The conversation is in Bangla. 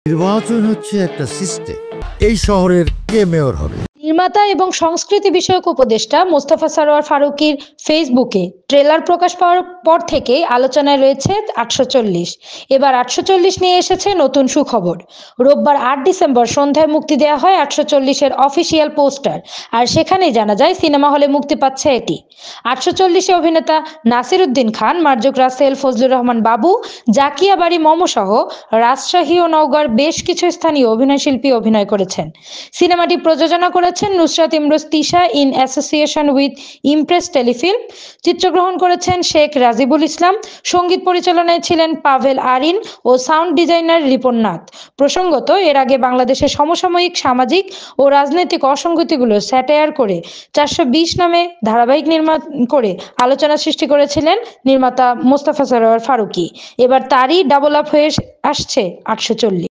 নির্বাচন হচ্ছে একটা সিস্টেম। এই শহরের কে মেয়র হবে? নির্মাতা এবং সংস্কৃতি বিষয়ক উপদেষ্টা মোস্তফা সরোয়ার ফারুকীর ফেসবুকে ট্রেলার প্রকাশ পাওয়ার পর থেকেই আলোচনায় রয়েছে 840। এবার 840 নিয়ে এসেছে নতুন সুখবর। রোববার 8 ডিসেম্বর সন্ধ্যায় মুক্তি দেওয়া হয় 840-এর অফিসিয়াল পোস্টার, আর সেখানেই জানা যায় সিনেমা হলে মুক্তি পাচ্ছে এটি। 840-এ অভিনেতা নাসির উদ্দিন খান, মার্জুক রাসেল, ফজলুর রহমান বাবু, জাকিয়া বাড়ি মম সহ রাজশাহী ও নওগাঁর বেশ কিছু স্থানীয় অভিনয়শিল্পী অভিনয় করেছেন। সিনেমাটি প্রযোজনা করেছেন Nusrat Imroz Tisha in association with Impress Telefilm. চিত্রগ্রহণ করেছেন শেখ রাজিবুল ইসলাম, সঙ্গীত পরিচালনায় ছিলেন পাভেল আরিন ও সাউন্ড ডিজাইনার রিপন নাথ। প্রসঙ্গত, এর আগে বাংলাদেশের সমসাময়িক সামাজিক ও রাজনৈতিক অসঙ্গতিগুলো স্যাটায়ার করে 420 নামে ধারাবাহিক নির্মাণ করে আলোচনা সৃষ্টি করেছিলেন নির্মাতা মোস্তফা সরোয়ার ফারুকী। এবার তারই ডাবল আপ হয়ে আসছে 840।